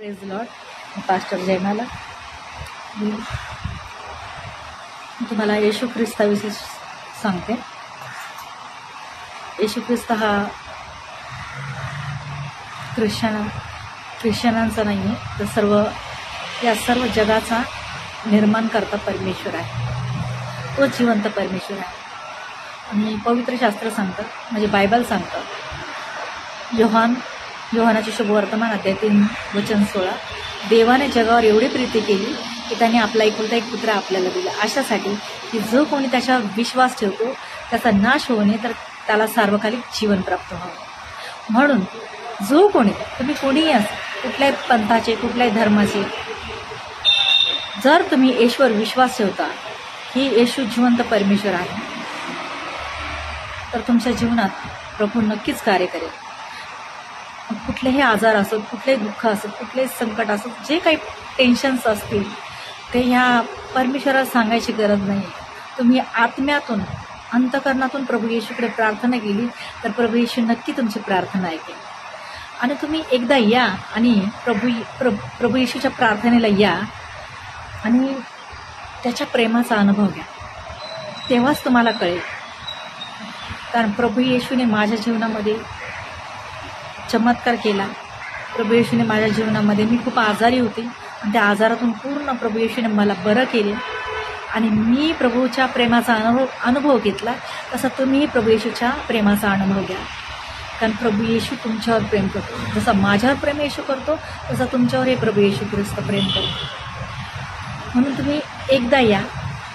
Praise Lord. Pastor Jaymala. मी तुम्हाला येशू ख्रिस्ताविषयी सांगते. येशू ख्रिस्त हा ख्रिश्चनांचा नाही आहे, तर या सर्व जगाचा निर्माण करता परमेश्वर आहे. तो जिवंत परमेश्वर आहे. आणि पवित्र शास्त्र सांगतं, म्हणजे बायबल सांगतं, योहानाचे शुभवर्तमान अध्याय 3 वचन 16, देवाने जगावर एवढी प्रीती केली की त्याने आपला एकुलता एक पुत्र आपल्याला दिला, अशासाठी की जो कोणी त्याच्यावर विश्वास ठेवतो त्याचा नाश होऊ नये, तर त्याला सार्वकालिक जीवन प्राप्त व्हावं. म्हणून जो कोणी, तुम्ही कोणीही असा, कुठल्याही पंथाचे, कुठल्याही धर्माचे, जर तुम्ही येशूवर विश्वास ठेवता की येशू जिवंत परमेश्वर आहे, तर तुमच्या जीवनात प्रभू नक्कीच कार्य करेल. कुठलेही आजार असोत, कुठलेही दुःख असोत, कुठलेही संकट असोत, जे काही टेन्शन्स असतील ते ह्या परमेश्वराला सांगायची गरज नाही. तुम्ही आत्म्यातून, अंतकरणातून प्रभू येशूकडे प्रार्थना केली तर प्रभू येशू नक्की तुमची प्रार्थना ऐकेल. आणि तुम्ही एकदा या आणि प्रभू येशूच्या प्रार्थनेला या आणि त्याच्या प्रेमाचा अनुभव घ्या, तेव्हाच तुम्हाला कळेल. कारण प्रभू येशूने माझ्या जीवनामध्ये चमत्कार केला. प्रभू येशूने माझ्या जीवनामध्ये, मी खूप आजारी होते आणि त्या आजारातून पूर्ण प्रभू येशूने मला बरं केले आणि मी प्रभूच्या प्रेमाचा अनुभव घेतला. तसा तुम्हीही प्रभू येशूच्या प्रेमाचा अनुभव घ्या. कारण प्रभू येशू तुमच्यावर प्रेम करतो. जसा माझ्यावर प्रेम येशू करतो, तसा तुमच्यावरही प्रभू येशू ख्रिस्त प्रेम करतो. म्हणून तुम्ही एकदा या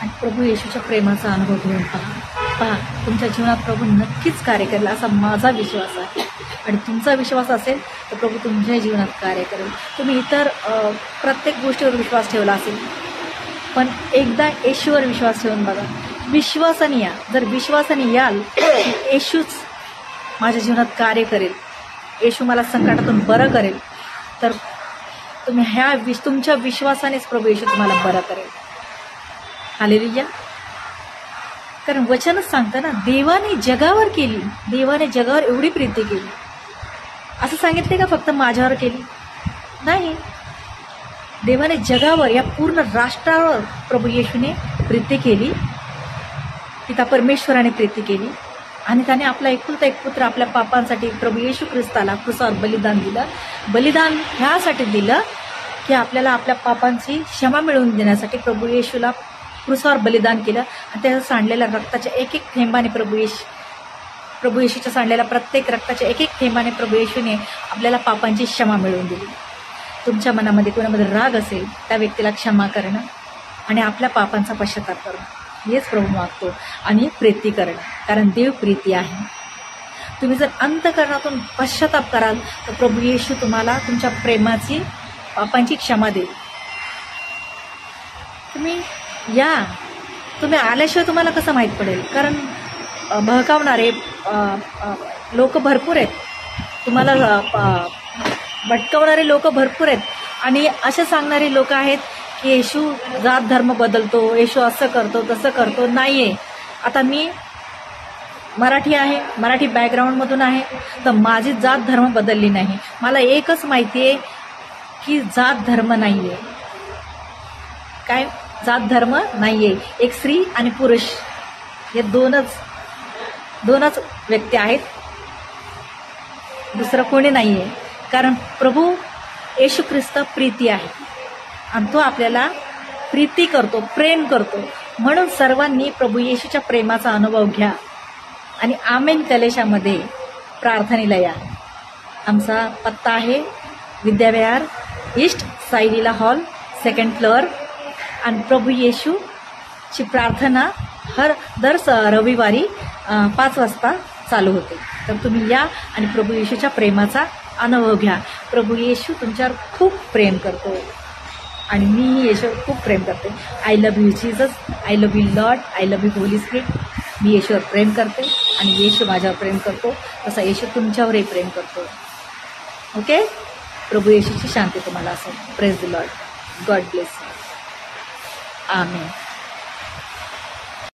आणि प्रभू येशूच्या प्रेमाचा अनुभव घेऊन पहा. तुमच्या जीवनात प्रभू नक्कीच कार्य करेल, असा माझा विश्वास आहे. आणि तुमचा विश्वास असेल तर प्रभू तुमच्या जीवनात कार्य करेल. तुम्ही इतर प्रत्येक गोष्टीवर विश्वास ठेवला असेल, पण एकदा येशूवर विश्वास ठेवून बघा. विश्वासाने या. जर विश्वासाने याल, येशूच माझ्या जीवनात कार्य करेल, येशू मला संकटातून बरं करेल, तर तुम्ही तुमच्या विश्वासानेच प्रभू येशू तुम्हाला बरं करेल. हालेलुया. कारण वचनच सांगतं ना, देवाने जगावर एवढी प्रीती केली. असं सांगितले का फक्त माझ्यावर केली? नाही. देवाने जगावर, या पूर्ण राष्ट्रावर प्रभू येशूने प्रीती केली. पिता परमेश्वराने प्रीती केली आणि त्याने आपला एकुलता एक पुत्र आपल्या पापांसाठी प्रभू येशू ख्रिस्ताला क्रूसावर बलिदान दिलं. बलिदान ह्यासाठी दिलं की आपल्याला आपल्या पापांची क्षमा मिळवून देण्यासाठी प्रभू येशूला क्रूसावर बलिदान केलं. आणि त्याच्या सांडलेल्या रक्ताच्या एक थेंबाने प्रभू येशूच्या सांडलेल्या प्रत्येक रक्ताच्या एक थेंबाने प्रभू येशूने आपल्याला पापांची क्षमा मिळवून दिली. तुमच्या कोणामध्ये राग असेल, त्या व्यक्तीला क्षमा करणं आणि आपल्या पापांचा पश्चाताप करणं, हेच प्रभू मागतो. आणि प्रीती करणं, कारण देव प्रीती आहे. तुम्ही जर अंतकरणातून पश्चाताप कराल तर प्रभू येशू तुम्हाला तुमच्या प्रेमाची, पापांची क्षमा देईल. तुम्ही या. तुम्ही आल्याशिवाय तुम्हाला कसं माहीत पडेल? कारण बहकावणारे लोक भरपूर आहेत, तुम्हाला भटकवणारे लोक भरपूर आहेत. आणि असे सांगणारे लोक आहेत की येशू जात धर्म बदलतो, येशू असं करतो, तसं करतो. नाही आहे. आता मी मराठी आहे, मराठी बॅकग्राऊंडमधून आहे, तर माझी जात धर्म बदलली नाही. मला एकच माहिती आहे की जात धर्म नाही आहे. काय जात धर्म नाही आहे. एक स्त्री आणि पुरुष हे दोनच व्यक्ती आहेत, दुसरं कोणी नाही आहे. कारण प्रभू येशू ख्रिस्त प्रीती आहे आणि तो आपल्याला प्रीती करतो, प्रेम करतो. म्हणून सर्वांनी प्रभू येशूच्या प्रेमाचा अनुभव घ्या आणि आमेन कलेशामध्ये प्रार्थनेला या. आमचा पत्ता आहे Vidyavihar east, Saileela hall, 2nd floor. आणि प्रभू येशूची प्रार्थना दर रविवारी 5 वाजता चालू होते. तर तुम्ही या आणि प्रभू येशूच्या प्रेमाचा अनुभव घ्या. प्रभू येशू तुमच्यावर खूप प्रेम करतो आणि मीही येशूवर खूप प्रेम करते. I love you Jesus, I love you Lord, I love you Holy Spirit. मी येशूवर प्रेम करते आणि येशू माझ्यावर प्रेम करतो, तसा येशू तुमच्यावरही प्रेम करतो. ओके. प्रभू येशूची शांती तुम्हाला असेल. Praise the Lord. God bless you. Amen.